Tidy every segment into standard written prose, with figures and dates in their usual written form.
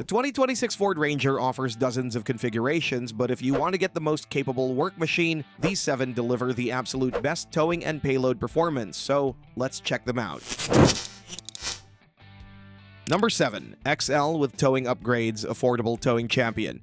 2026 Ford Ranger offers dozens of configurations, but if you want to get the most capable work machine, these 7 deliver the absolute best towing and payload performance, so let's check them out. Number 7. XL with towing upgrades, affordable towing champion.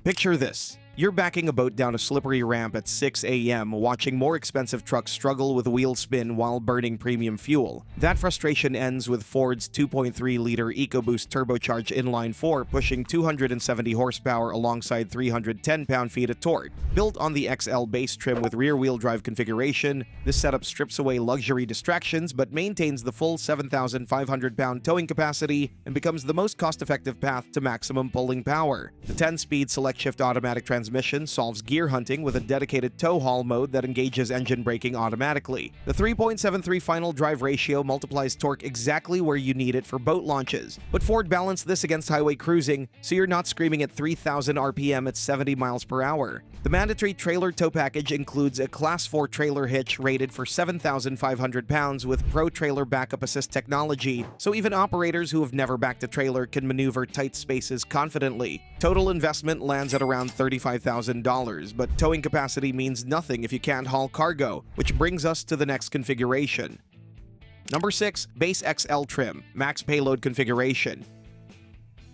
Picture this. You're backing a boat down a slippery ramp at 6 a.m. watching more expensive trucks struggle with wheel spin while burning premium fuel. That frustration ends with Ford's 2.3-liter EcoBoost turbocharged inline-4 pushing 270 horsepower alongside 310 pound-feet of torque. Built on the XL base trim with rear-wheel drive configuration, this setup strips away luxury distractions but maintains the full 7,500-pound towing capacity and becomes the most cost-effective path to maximum pulling power. The 10-speed select-shift automatic transmission solves gear hunting with a dedicated tow haul mode that engages engine braking automatically. The 3.73 final drive ratio multiplies torque exactly where you need it for boat launches. But Ford balanced this against highway cruising, so you're not screaming at 3,000 RPM at 70 miles per hour. The mandatory trailer tow package includes a Class 4 trailer hitch rated for 7,500 pounds with Pro Trailer Backup Assist technology, so even operators who have never backed a trailer can maneuver tight spaces confidently. Total investment lands at around $35,000, but towing capacity means nothing if you can't haul cargo, which brings us to the next configuration. Number 6. Base XL Trim, Max Payload Configuration.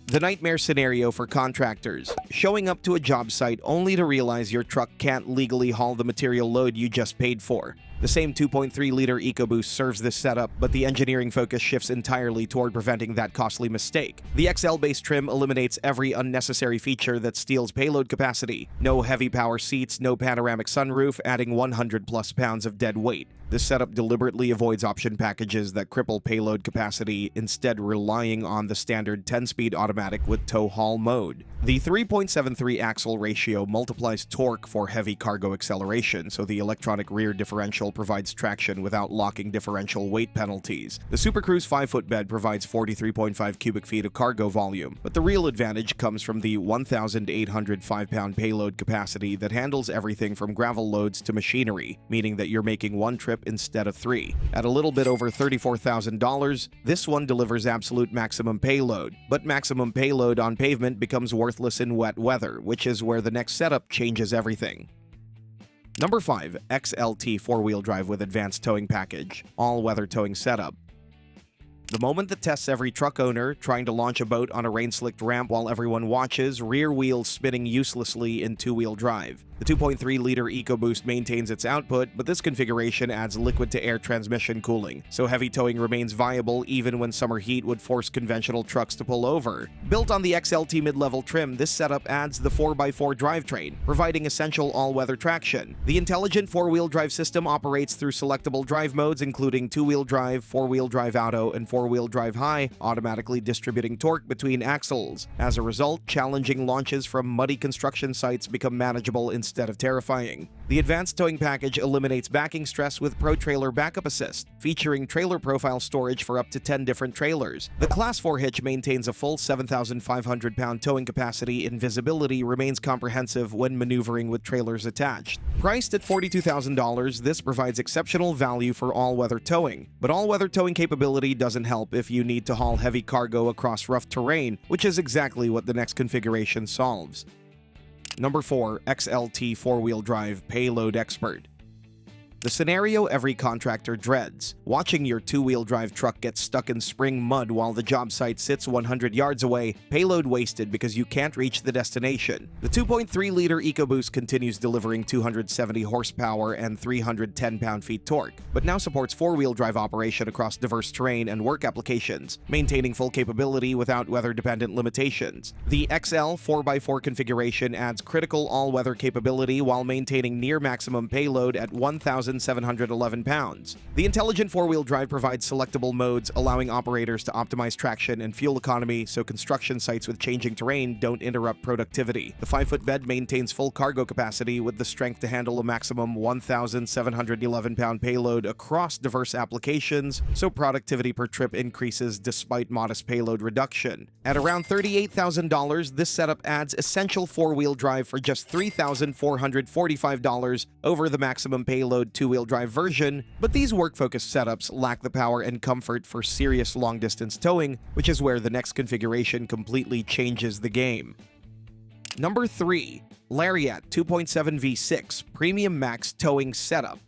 The nightmare scenario for contractors. Showing up to a job site only to realize your truck can't legally haul the material load you just paid for. The same 2.3-liter EcoBoost serves this setup, but the engineering focus shifts entirely toward preventing that costly mistake. The XL base trim eliminates every unnecessary feature that steals payload capacity. No heavy power seats, no panoramic sunroof, adding 100+ pounds of dead weight. This setup deliberately avoids option packages that cripple payload capacity, instead relying on the standard 10-speed automatic with tow haul mode. The 3.73 axle ratio multiplies torque for heavy cargo acceleration, so the electronic rear differential provides traction without locking differential weight penalties. The Super Cruise 5-foot bed provides 43.5 cubic feet of cargo volume, but the real advantage comes from the 1,805-pound payload capacity that handles everything from gravel loads to machinery, meaning that you're making one trip instead of 3. At a little bit over $34,000, this one delivers absolute maximum payload, but maximum payload on pavement becomes worthless in wet weather, which is where the next setup changes everything. Number 5. XLT 4-wheel drive with advanced towing package, all-weather towing setup. The moment that tests every truck owner trying to launch a boat on a rain-slicked ramp while everyone watches, rear wheels spinning uselessly in 2-wheel drive. The 2.3-liter EcoBoost maintains its output, but this configuration adds liquid-to-air transmission cooling, so heavy towing remains viable even when summer heat would force conventional trucks to pull over. Built on the XLT mid-level trim, this setup adds the 4x4 drivetrain, providing essential all-weather traction. The intelligent 4-wheel drive system operates through selectable drive modes including 2-wheel drive, 4-wheel drive auto, and 4-wheel drive high, automatically distributing torque between axles. As a result, challenging launches from muddy construction sites become manageable instead of terrifying. The advanced towing package eliminates backing stress with Pro Trailer Backup Assist, featuring trailer profile storage for up to 10 different trailers. The Class 4 hitch maintains a full 7,500-pound towing capacity and visibility remains comprehensive when maneuvering with trailers attached. Priced at $42,000, this provides exceptional value for all-weather towing. But all-weather towing capability doesn't help if you need to haul heavy cargo across rough terrain, which is exactly what the next configuration solves. Number 4. XLT 4-wheel drive Payload Expert. The scenario every contractor dreads: watching your 2-wheel drive truck get stuck in spring mud while the job site sits 100 yards away, payload wasted because you can't reach the destination. The 2.3-liter EcoBoost continues delivering 270 horsepower and 310 pound-feet torque, but now supports 4-wheel drive operation across diverse terrain and work applications, maintaining full capability without weather-dependent limitations. The XL 4x4 configuration adds critical all-weather capability while maintaining near-maximum payload at 1,711 pounds. The intelligent 4-wheel drive provides selectable modes, allowing operators to optimize traction and fuel economy so construction sites with changing terrain don't interrupt productivity. The 5-foot bed maintains full cargo capacity with the strength to handle a maximum 1,711-pound payload across diverse applications, so productivity per trip increases despite modest payload reduction. At around $38,000, this setup adds essential 4-wheel drive for just $3,445 over the maximum payload two-wheel drive version, but these work-focused setups lack the power and comfort for serious long-distance towing, which is where the next configuration completely changes the game. Number 3. Lariat 2.7 V6 Premium Max Towing Setup.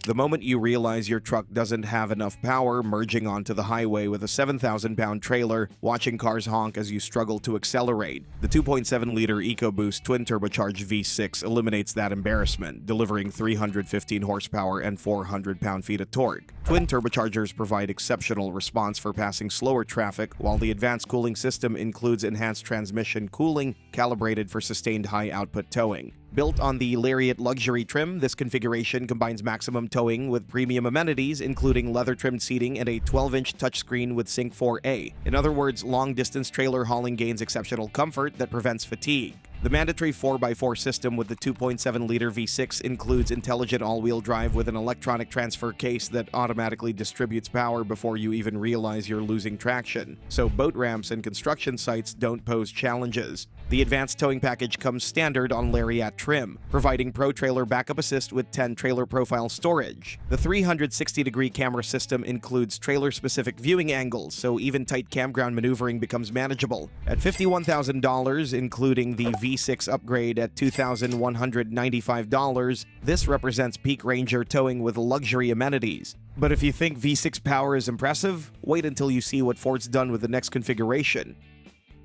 The moment you realize your truck doesn't have enough power, merging onto the highway with a 7,000-pound trailer, watching cars honk as you struggle to accelerate, the 2.7-liter EcoBoost twin-turbocharged V6 eliminates that embarrassment, delivering 315 horsepower and 400 pound-feet of torque. Twin turbochargers provide exceptional response for passing slower traffic, while the advanced cooling system includes enhanced transmission cooling calibrated for sustained high-output towing. Built on the Lariat luxury trim, this configuration combines maximum towing with premium amenities, including leather-trimmed seating and a 12-inch touchscreen with Sync 4A. In other words, long-distance trailer hauling gains exceptional comfort that prevents fatigue. The mandatory 4x4 system with the 2.7-liter V6 includes intelligent all-wheel drive with an electronic transfer case that automatically distributes power before you even realize you're losing traction, so boat ramps and construction sites don't pose challenges. The advanced towing package comes standard on Lariat trim, providing Pro Trailer backup assist with 10 trailer profile storage. The 360-degree camera system includes trailer-specific viewing angles, so even tight campground maneuvering becomes manageable. At $51,000, including the V6 upgrade at $2,195, this represents peak Ranger towing with luxury amenities. But if you think V6 power is impressive, wait until you see what Ford's done with the next configuration.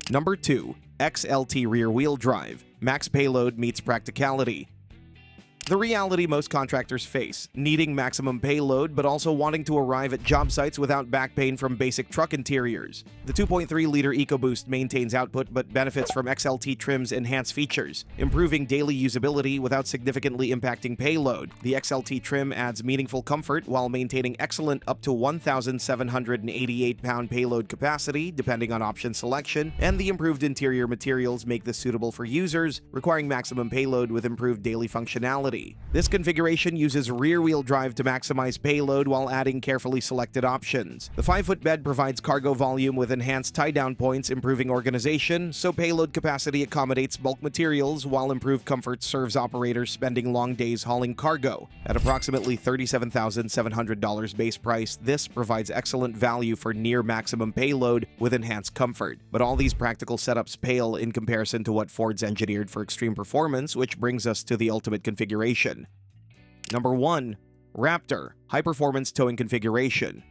Number 2. XLT Rear-Wheel Drive Max Payload meets Practicality. The reality most contractors face, needing maximum payload but also wanting to arrive at job sites without back pain from basic truck interiors. The 2.3-liter EcoBoost maintains output but benefits from XLT trim's enhanced features, improving daily usability without significantly impacting payload. The XLT trim adds meaningful comfort while maintaining excellent up to 1,788-pound payload capacity, depending on option selection, and the improved interior materials make this suitable for users requiring maximum payload with improved daily functionality. This configuration uses rear-wheel drive to maximize payload while adding carefully selected options. The 5-foot bed provides cargo volume with enhanced tie-down points, improving organization, so payload capacity accommodates bulk materials, while improved comfort serves operators spending long days hauling cargo. At approximately $37,700 base price, this provides excellent value for near-maximum payload with enhanced comfort. But all these practical setups pale in comparison to what Ford's engineered for extreme performance, which brings us to the ultimate configuration. Number 1. Raptor High-Performance Towing Configuration.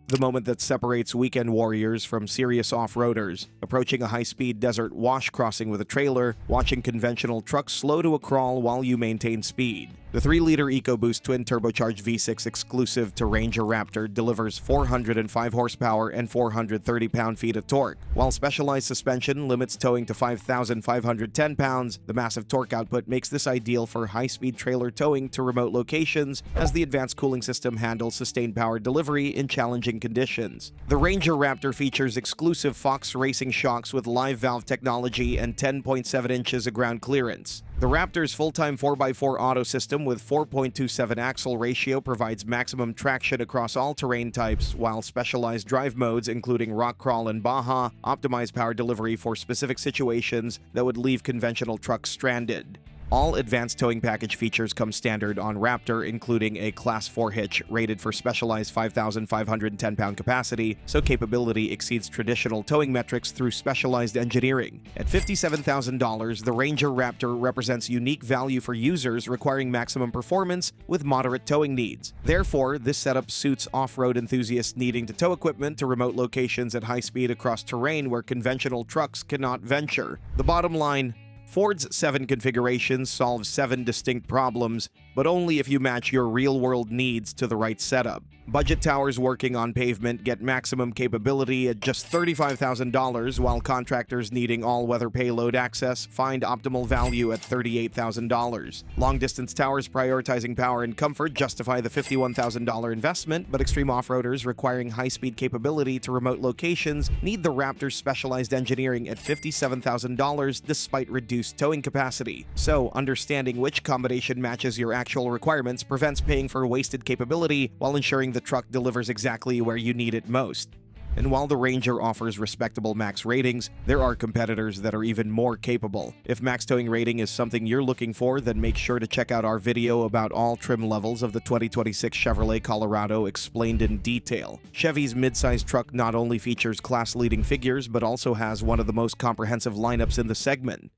The moment that separates weekend warriors from serious off-roaders, approaching a high-speed desert wash crossing with a trailer, watching conventional trucks slow to a crawl while you maintain speed. The 3-liter EcoBoost twin-turbocharged V6 exclusive to Ranger Raptor delivers 405 horsepower and 430 pound-feet of torque. While specialized suspension limits towing to 5,510 pounds, the massive torque output makes this ideal for high-speed trailer towing to remote locations, as the advanced cooling system handles sustained power delivery in challenging conditions. The Ranger Raptor features exclusive Fox racing shocks with live valve technology and 10.7 inches of ground clearance. The Raptor's full-time 4x4 auto system with 4.27 axle ratio provides maximum traction across all terrain types, while specialized drive modes, including rock crawl and Baja, optimize power delivery for specific situations that would leave conventional trucks stranded. All advanced towing package features come standard on Raptor, including a Class 4 hitch rated for specialized 5,510-pound capacity, so capability exceeds traditional towing metrics through specialized engineering. At $57,000, the Ranger Raptor represents unique value for users requiring maximum performance with moderate towing needs. Therefore, this setup suits off-road enthusiasts needing to tow equipment to remote locations at high speed across terrain where conventional trucks cannot venture. The bottom line: Ford's 7 configurations solve 7 distinct problems, but only if you match your real-world needs to the right setup. Budget towers working on pavement get maximum capability at just $35,000, while contractors needing all-weather payload access find optimal value at $38,000. Long-distance towers prioritizing power and comfort justify the $51,000 investment, but extreme off-roaders requiring high-speed capability to remote locations need the Raptor's specialized engineering at $57,000 despite reduced towing capacity. So, understanding which combination matches your actual requirements prevents paying for wasted capability while ensuring the truck delivers exactly where you need it most. And while the Ranger offers respectable max ratings, there are competitors that are even more capable. If max towing rating is something you're looking for, then make sure to check out our video about all trim levels of the 2026 Chevrolet Colorado explained in detail. Chevy's midsize truck not only features class-leading figures, but also has one of the most comprehensive lineups in the segment.